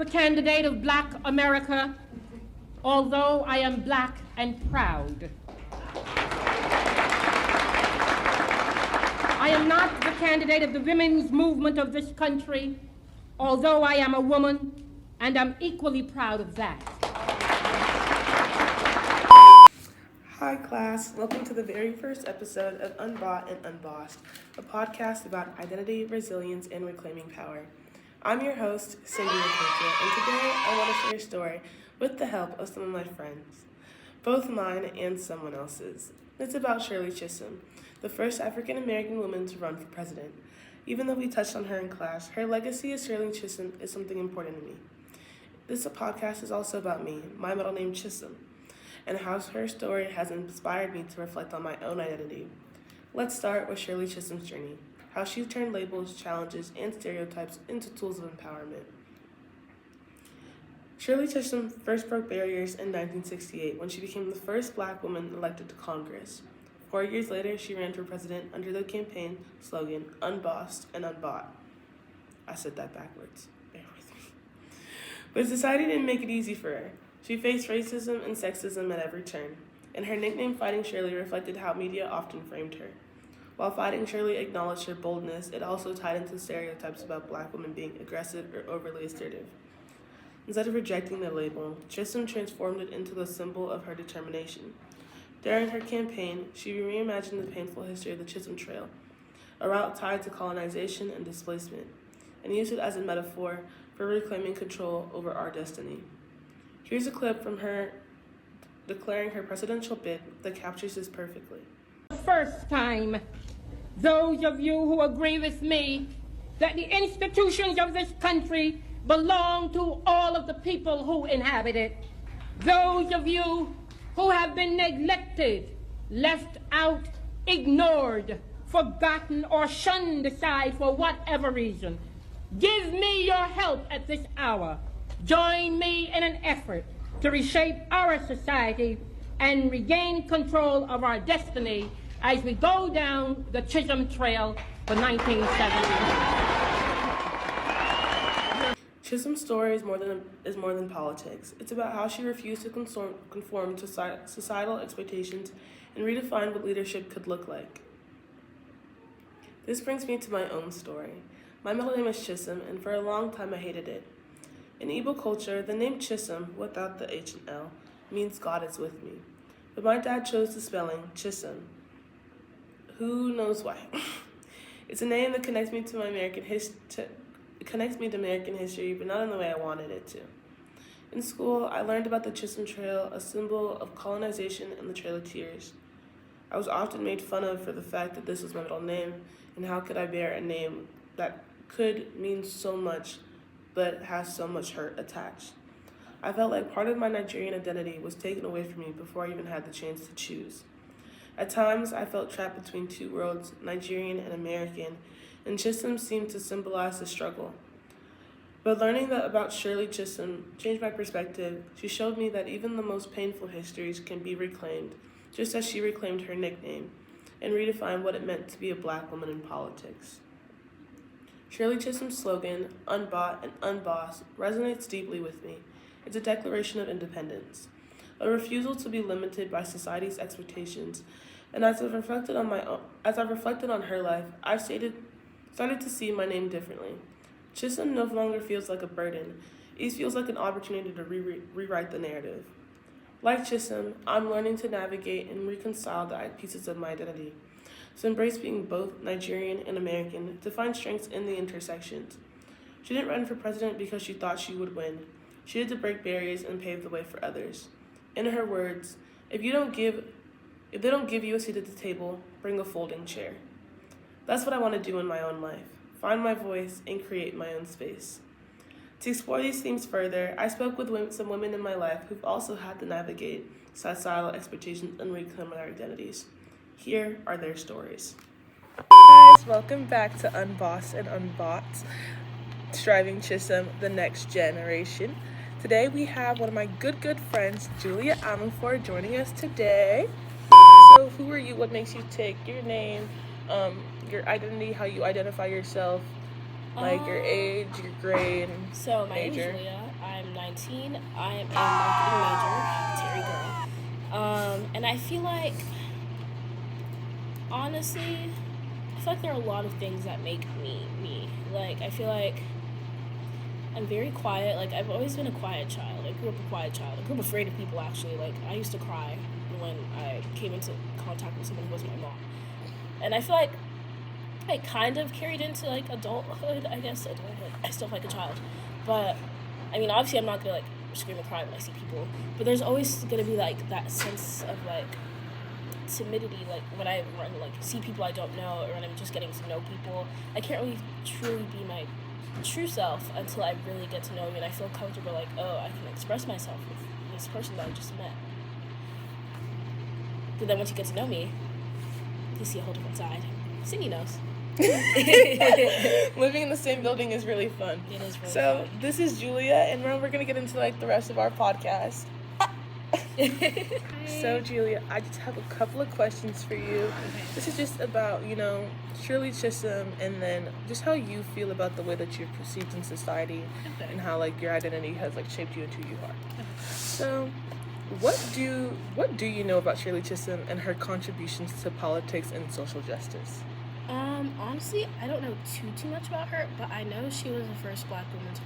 the candidate of Black America, although I am Black and proud. I am not the candidate of the women's movement of this country, although I am a woman, and I'm equally proud of that. Hi class, welcome to the very first episode of Unbought and Unbossed, a podcast about identity, resilience, and reclaiming power. I'm your host, Cindy Lakecia, and today I want to share a story with the help of some of my friends, both mine and someone else's. It's about Shirley Chisholm, the first African-American woman to run for president. Even though we touched on her in class, her legacy as Shirley Chisholm is something important to me. This podcast is also about me, my middle name Chisholm, and how her story has inspired me to reflect on my own identity. Let's start with Shirley Chisholm's journey, how she turned labels, challenges, and stereotypes into tools of empowerment. Shirley Chisholm first broke barriers in 1968 when she became the first Black woman elected to Congress. 4 years later, she ran for president under the campaign slogan, Unbossed and Unbought. I said that backwards, bear with me. But society didn't make it easy for her. She faced racism and sexism at every turn, and her nickname Fighting Shirley reflected how media often framed her. While Fighting Shirley acknowledged her boldness, it also tied into stereotypes about Black women being aggressive or overly assertive. Instead of rejecting the label, Chisholm transformed it into the symbol of her determination. During her campaign, she reimagined the painful history of the Chisholm Trail, a route tied to colonization and displacement, and used it as a metaphor for reclaiming control over our destiny. Here's a clip from her declaring her presidential bid that captures this perfectly. The first time, those of you who agree with me that the institutions of this country belong to all of the people who inhabit it, those of you who have been neglected, left out, ignored, forgotten, or shunned aside for whatever reason, give me your help at this hour. Join me in an effort to reshape our society and regain control of our destiny as we go down the Chisholm Trail for 1970. Chisholm's story is more than politics. It's about how she refused to conform to societal expectations and redefine what leadership could look like. This brings me to my own story. My middle name is Chisholm, and for a long time I hated it. In Igbo culture, the name Chisholm, without the H and L, means God is with me. But my dad chose the spelling Chisholm. Who knows why? It's a name that connects me to American history, but not in the way I wanted it to. In school, I learned about the Chisholm Trail, a symbol of colonization and the Trail of Tears. I was often made fun of for the fact that this was my middle name, and how could I bear a name that could mean so much, but has so much hurt attached. I felt like part of my Nigerian identity was taken away from me before I even had the chance to choose. At times, I felt trapped between two worlds, Nigerian and American, and Chisholm seemed to symbolize the struggle. But learning that about Shirley Chisholm changed my perspective. She showed me that even the most painful histories can be reclaimed, just as she reclaimed her nickname, and redefined what it meant to be a Black woman in politics. Shirley Chisholm's slogan, Unbought and Unbossed, resonates deeply with me. It's a declaration of independence, a refusal to be limited by society's expectations. And as I've reflected on her life, I've started to see my name differently. Chisholm no longer feels like a burden. It feels like an opportunity to rewrite the narrative. Like Chisholm, I'm learning to navigate and reconcile the pieces of my identity, to embrace being both Nigerian and American, to find strengths in the intersections. She didn't run for president because she thought she would win. She did to break barriers and pave the way for others. In her words, if they don't give you a seat at the table, bring a folding chair. That's what I want to do in my own life. Find my voice and create my own space. To explore these themes further, I spoke with some women in my life who've also had to navigate societal expectations and reclaim their identities. Here are their stories. Hi guys, welcome back to Unbossed and Unbought, Striving Chisholm, the next generation. Today we have one of my good friends, Julia Amanfor, joining us today. So who are you? What makes you tick? Your name, your identity, how you identify yourself, like your age, your grade, So my major. name's Julia. I'm 19. I am a marketing major, Terry girl. And I feel like, honestly, I feel like there are a lot of things that make me me. Like, I feel like I'm very quiet. Like, I've always been a quiet child. I grew up a quiet child. I grew up afraid of people, actually. Like, I used to cry when I came into contact with someone who wasn't my mom. And I feel like I kind of carried into, like, adulthood, I guess. Adulthood. I still feel like a child. But, I mean, obviously I'm not going to, like, scream and cry when I see people. But there's always going to be, like, that sense of, like, timidity, like, when I run, like, see people I don't know, or when I'm just getting to know people. I can't really truly be my true self until I really get to know you and I feel comfortable, like, oh, I can express myself with this person that I just met. But then once you get to know me, you see a whole different side. Cindy knows. Living in the same building is really fun. It is really so fun. This is Julia, and we're gonna get into like the rest of our podcast. So Julia, I just have a couple of questions for you. Okay. This is just about, Shirley Chisholm, and then just how you feel about the way that you're perceived in society, Okay. and how like your identity has like shaped you into who you are. Okay. So what do you know about Shirley Chisholm and her contributions to politics and social justice? Honestly, I don't know too much about her, but I know she was the first Black woman to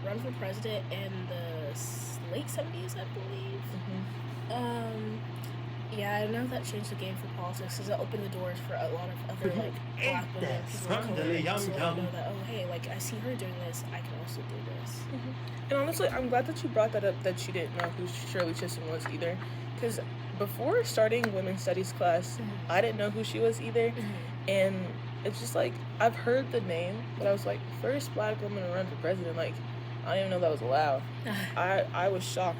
run for president in the late 70s, I believe. Mm-hmm. Yeah, I know that changed the game for politics because it opened the doors for a lot of other, like, Black women, people of color, so I know that, oh, hey, like, I see her doing this, I can also do this. Mm-hmm. And honestly, I'm glad that you brought that up, that you didn't know who Shirley Chisholm was either, because before starting women's studies class, I didn't know who she was either, and it's just like, I've heard the name, but I was like, first Black woman to run for president, like, I didn't even know that was allowed. I was shocked.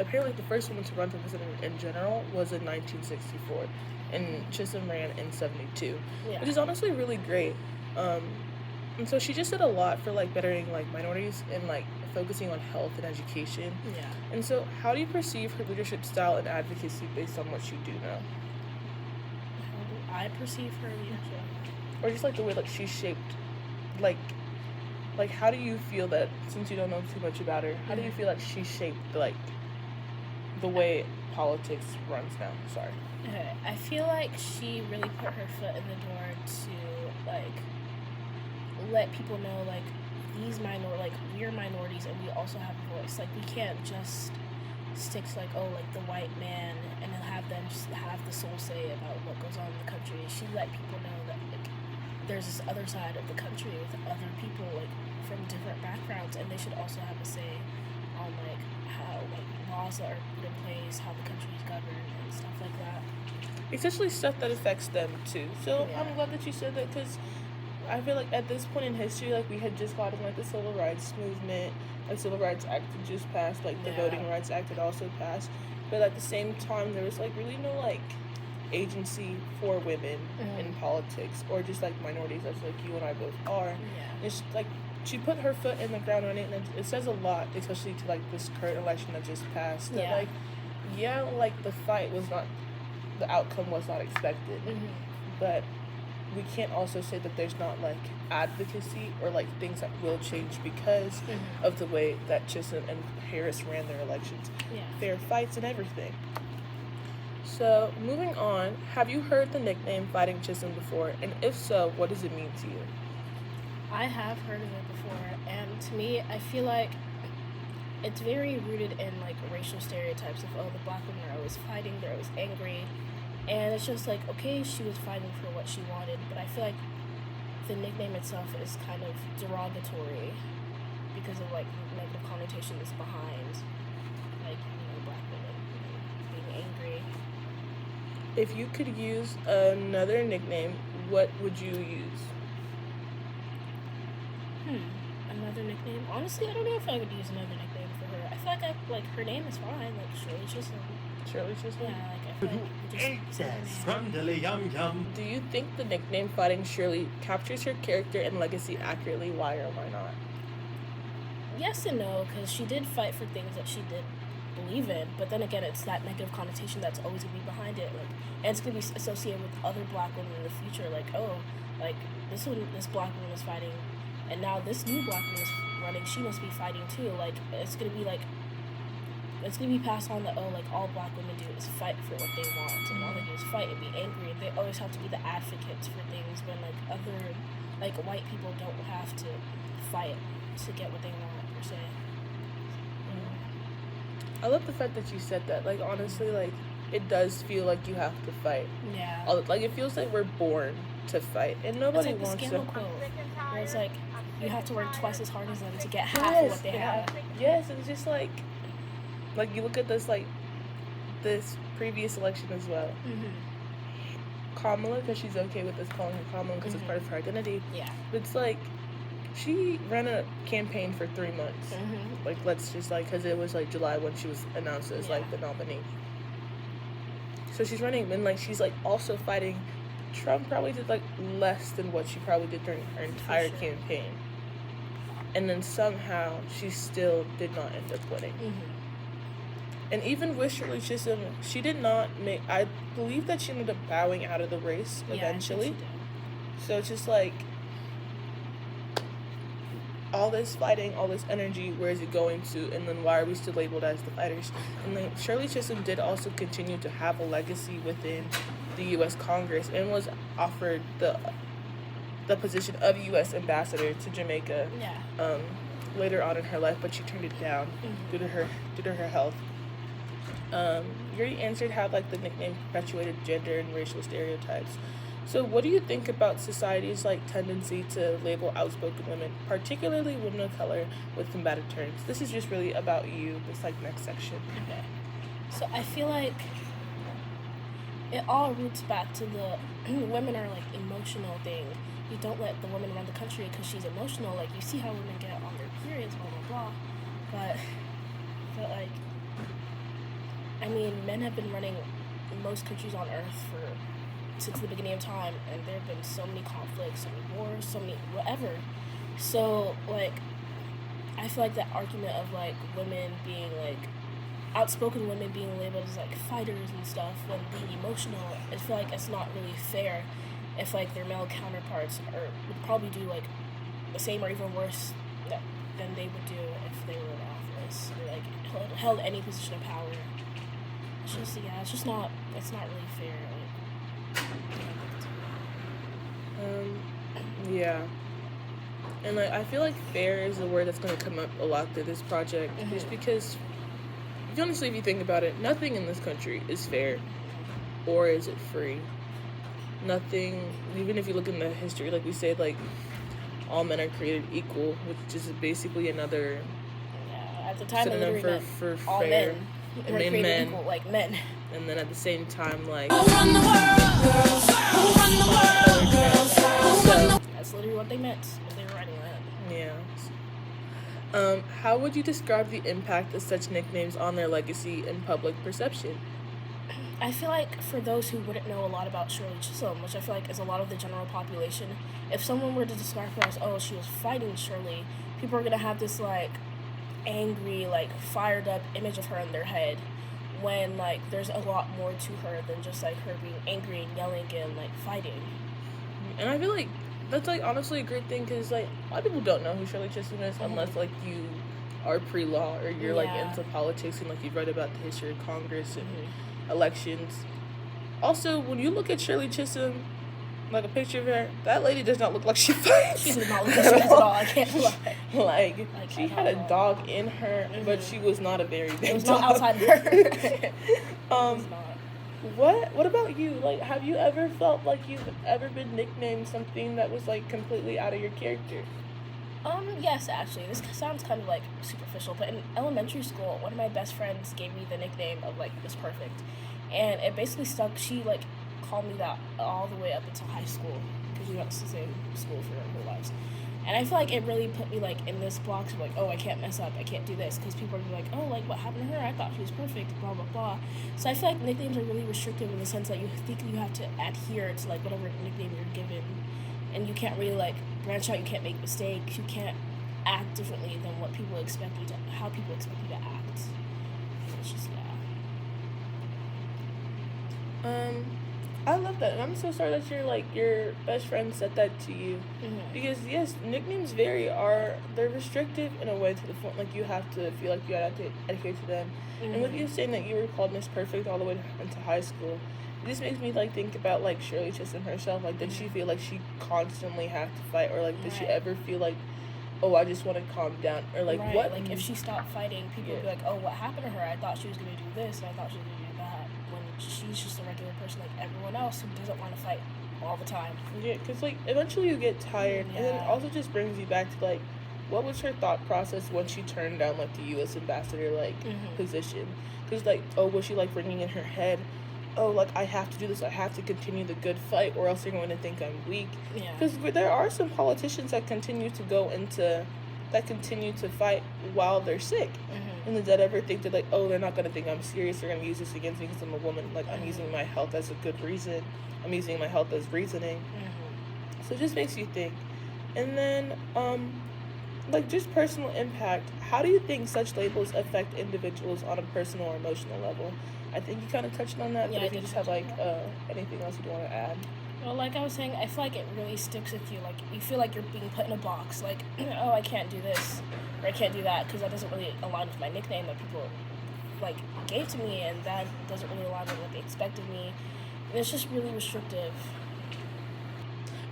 Apparently the first woman to run for president in general was in 1964, and Chisholm ran in 72, which is honestly really great. And so she just did a lot for like bettering like minorities and like focusing on health and education. Yeah. And so how do you perceive her leadership style and advocacy based on what you do know? How do I perceive her leadership? Or just like the way like she shaped, like how do you feel that, since you don't know too much about her, how do you feel like she shaped like the way politics runs now? Sorry. Okay, I feel like she really put her foot in the door to like let people know like we're minorities and we also have a voice. Like we can't just stick to like, oh, like the white man and then have them just have the sole say about what goes on in the country. She let people know that like there's this other side of the country with other people like from different backgrounds, and they should also have a say on like how like laws that are put in place, how the country is governed, and stuff like that. Especially stuff that affects them too. So Yeah. I'm glad that you said that, because I feel like at this point in history, like we had just gotten like the civil rights movement, like civil rights act had just passed, like the voting rights act had also passed, but at the same time there was like really no like agency for women in politics, or just like minorities, as like you and I both are. Yeah. It's like she put her foot in the ground on it, and it says a lot, especially to like this current election that just passed. That like the fight was not, the outcome was not expected, but we can't also say that there's not like advocacy or like things that will change because of the way that Chisholm and Harris ran their elections. Yeah. Fair fights and everything. So moving on, have you heard the nickname Fighting Chisholm before? And if so, what does it mean to you? I have heard of it before, and to me, I feel like it's very rooted in like racial stereotypes of, oh, the Black women are always fighting, they're always angry, and it's just like, okay, she was fighting for what she wanted, but I feel like the nickname itself is kind of derogatory because of like negative connotations behind like, Black women being angry. If you could use another nickname, what would you use? Another nickname? Honestly, I don't know if I would use another nickname for her. I feel like her name is fine, like Shirley Chisholm. Shirley Chisholm? Yeah, like I feel like just say her name. Do you think the nickname Fighting Shirley captures her character and legacy accurately? Why or why not? Yes and no, because she did fight for things that she did believe in, but then again, it's that negative connotation that's always gonna be behind it, like, and it's gonna be associated with other Black women in the future, like, oh, like this Black woman is fighting, and now this new Black woman is running, she must be fighting too. Like, it's gonna be like, it's gonna be passed on that, oh, like, all black women do is fight for what they want, and all they do is fight and be angry, and they always have to be the advocates for things when, like, other, like, white people don't have to fight to get what they want, per se. I love the fact that you said that. Like, honestly, like, it does feel like you have to fight. Yeah. Like, it feels like we're born to fight, and nobody it's like wants the to. scandal quote, where it's like, you have to work twice as hard as them to get half of what they have. Yes, it's just like you look at this, like, this previous election as well. Kamala, because she's okay with us calling her Kamala because it's part of her identity. Yeah. It's like, she ran a campaign for 3 months. Like, let's just, like, because it was, like, July when she was announced as, like, the nominee. So she's running, and, like, she's, like, also fighting. Trump probably did, like, less than what she probably did during her entire campaign. And then somehow she still did not end up winning. And even with Shirley Chisholm, she did not make, I believe that she ended up bowing out of the race eventually. So it's just like, all this fighting, all this energy, where is it going to? And then why are we still labeled as the fighters? And then Shirley Chisholm did also continue to have a legacy within the U.S. Congress and was offered the position of U.S. ambassador to Jamaica later on in her life, but she turned it down due to her health. You already answered how, like, the nickname perpetuated gender and racial stereotypes. So what do you think about society's, like, tendency to label outspoken women, particularly women of color, with combative terms? This is just really about you, this, like, next section. Okay. So I feel like it all roots back to the women are, like, emotional thing. You don't let the woman run the country because she's emotional. Like, you see how women get on their periods, blah, blah, blah. But like, I mean, men have been running most countries on Earth since the beginning of time, and there have been so many conflicts, so many wars, so many whatever. So, like, I feel like that argument of, like, women being, like, outspoken women being labeled as, like, fighters and stuff when being emotional, I feel like it's not really fair if, like, their male counterparts would probably do, like, the same or even worse than they would do if they were in office or, like, held any position of power. It's just, yeah, it's not really fair. Yeah. And, like, I feel like fair is a word that's going to come up a lot through this project, just because, honestly, if you think about it, nothing in this country is fair, or is it free. Nothing, even if you look in the history, like we said, like, all men are created equal, which is basically another at the time synonym for all fair. Men were created equal, like men. And then at the same time, like, who run the world, girls? Who run the world, girls? Who run the... That's literally what they meant when they were writing that. Yeah. How would you describe the impact of such nicknames on their legacy and public perception? I feel like for those who wouldn't know a lot about Shirley Chisholm, which I feel like is a lot of the general population, if someone were to describe her as, oh, she was fighting Shirley, people are going to have this, like, angry, like, fired up image of her in their head, when, like, there's a lot more to her than just, like, her being angry and yelling and, like, fighting. And I feel like that's, like, honestly a great thing, because, like, a lot of people don't know who Shirley Chisholm is unless, like, you are pre-law or you're, like, into politics and, like, you've read about the history of Congress and elections. Also, when you look at Shirley Chisholm, like, a picture of her, that lady does not look like she fights. She does not look like she fights at all, I can't lie. Like, she had a dog in her, but she was not a very big dog. It was not outside her. What about you? Like, have you ever felt like you've ever been nicknamed something that was, like, completely out of your character? Yes, actually. This sounds kind of, like, superficial, but in elementary school, one of my best friends gave me the nickname of, like, Miss Perfect. And it basically stuck. She, like, called me that all the way up until high school, because we went to the same school for our whole lives. And I feel like it really put me, like, in this box of, like, oh, I can't mess up, I can't do this, because people are gonna be like, oh, like, what happened to her? I thought she was perfect, blah, blah, blah. So I feel like nicknames are really restrictive in the sense that you think you have to adhere to, like, whatever nickname you're given, and you can't really, like, branch out, you can't make mistakes, you can't act differently than what people expect you to, how people expect you to act. So it's just, yeah. I love that, and I'm so sorry that your best friend said that to you, because yes, nicknames they're restrictive in a way to the point like you have to feel like you have to adhere to them. And with you saying that you were called Miss Perfect all the way into high school, this makes me like think about like Shirley Chisholm herself. Like, did she feel like she constantly had to fight, or like did she ever feel like, oh, I just want to calm down, or like what? Like if she stopped fighting, people would be like, oh, what happened to her? I thought she was gonna do this, and I thought she was gonna do that. When she's just a regular person like everyone else who doesn't want to fight all the time. Yeah, because like eventually you get tired, and then it also just brings you back to like, what was her thought process when she turned down like the U.S. ambassador position? Because like, oh, was she like ringing in her head, oh, like I have to do this, I have to continue the good fight, or else they're going to think I'm weak. Because there are some politicians that continue to fight while they're sick. And does that ever think that like, oh, they're not going to think I'm serious, they're going to use this against me because I'm a woman, like I'm using my health as a good reason, I'm using my health as reasoning. So it just makes you think. And then like just personal impact, how do you think such labels affect individuals on a personal or emotional level? I think you kind of touched on that, but if you just have like anything else you want to add. Well, like I was saying, I feel like it really sticks with you. Like, you feel like you're being put in a box. Like, oh, I can't do this, or I can't do that, because that doesn't really align with my nickname that people, like, gave to me, and that doesn't really align with what they expected me. And it's just really restrictive.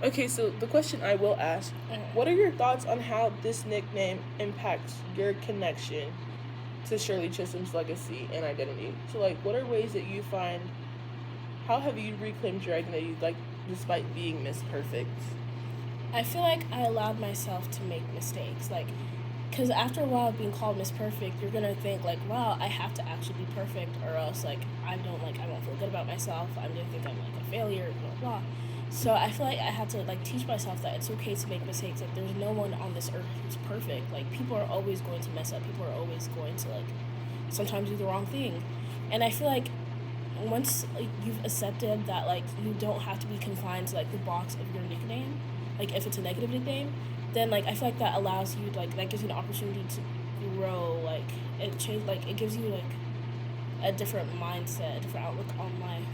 Okay, so the question I will ask, what are your thoughts on how this nickname impacts your connection to Shirley Chisholm's legacy and identity? So, like, what are ways that you find, how have you reclaimed your identity, like, despite being Miss Perfect? I feel like I allowed myself to make mistakes, like, because after a while of being called Miss Perfect, you're gonna think like, wow, I have to actually be perfect, or else like I won't feel good about myself. I'm gonna think I'm like a failure, blah blah. So I feel like I had to like teach myself that it's okay to make mistakes. Like, there's no one on this earth who's perfect. Like, people are always going to mess up. People are always going to like sometimes do the wrong thing, and I feel like once like you've accepted that like you don't have to be confined to like the box of your nickname, like if it's a negative nickname, then like I feel like that allows you like that gives you an opportunity to grow. Like it gives you like a different mindset, a different outlook on life.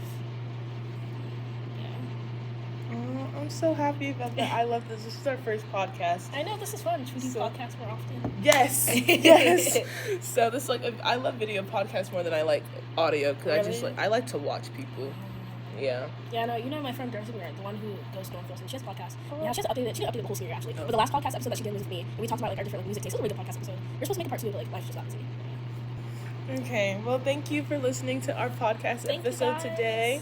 I'm so happy about that. I love this. This is our first podcast. I know, this is fun. Should we do podcasts more often? Yes, yes. So this I love video podcasts more than I like audio, because Really? I like to watch people. Yeah. Yeah, no, you know my friend Darcy, the one who goes to Northwest, and she has a podcast. Yeah, she didn't update the whole series actually. But the last podcast episode that she did was with me, and we talked about like our different like, music tastes. It was a really good podcast episode. You're supposed to make a part 2, but like life's just not easy. Okay. Well, thank you for listening to our podcast episode today.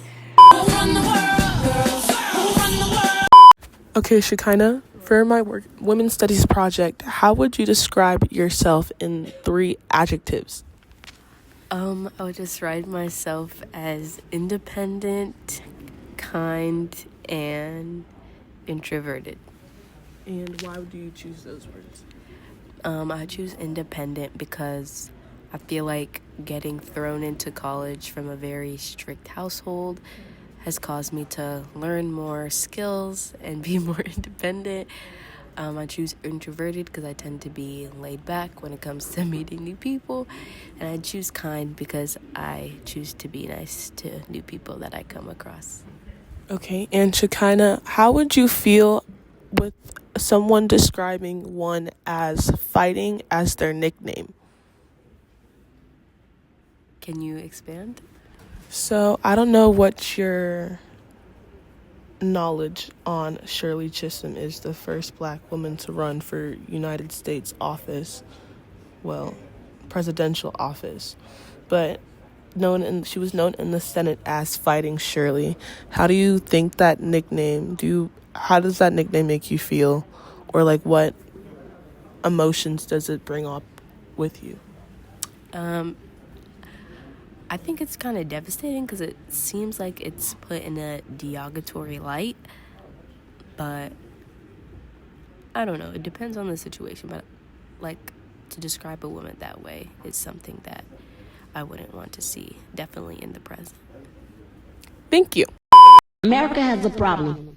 Okay, Shekinah, for my women's studies project, how would you describe yourself in 3 adjectives? I would describe myself as independent, kind, and introverted. And why do you choose those words? I choose independent because I feel like getting thrown into college from a very strict household has caused me to learn more skills and be more independent. I choose introverted because I tend to be laid back when it comes to meeting new people. And I choose kind because I choose to be nice to new people that I come across. Okay, and Shekinah, how would you feel with someone describing one as fighting as their nickname? Can you expand? So, I don't know what your knowledge on Shirley Chisholm is, the first black woman to run for United States office, presidential office, but she was known in the Senate as Fighting Shirley. How do you think that nickname, how does that nickname make you feel, or like what emotions does it bring up with you? I think it's kind of devastating because it seems like it's put in a derogatory light, but I don't know. It depends on the situation, but like to describe a woman that way is something that I wouldn't want to see, definitely in the present. Thank you. America has a problem.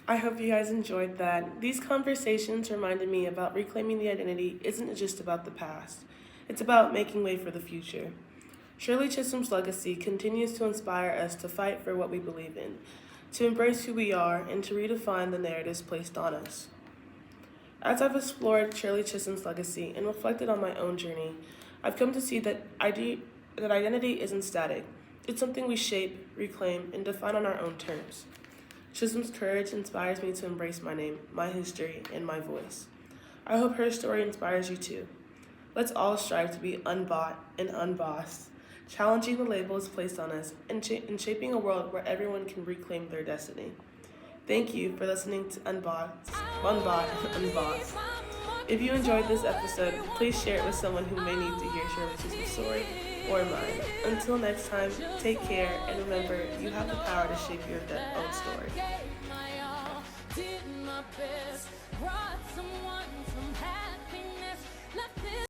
I hope you guys enjoyed that. These conversations reminded me about reclaiming the identity isn't just about the past. It's about making way for the future. Shirley Chisholm's legacy continues to inspire us to fight for what we believe in, to embrace who we are, and to redefine the narratives placed on us. As I've explored Shirley Chisholm's legacy and reflected on my own journey, I've come to see that identity isn't static. It's something we shape, reclaim, and define on our own terms. Chisholm's courage inspires me to embrace my name, my history, and my voice. I hope her story inspires you too. Let's all strive to be unbought and unbossed, challenging the labels placed on us, and shaping a world where everyone can reclaim their destiny. Thank you for listening to Unbought and Unbossed. If you enjoyed this episode, please share it with someone who may need to hear Shirley Chisholm's story or mine. Until next time, take care, and remember, you have the power to shape your own story.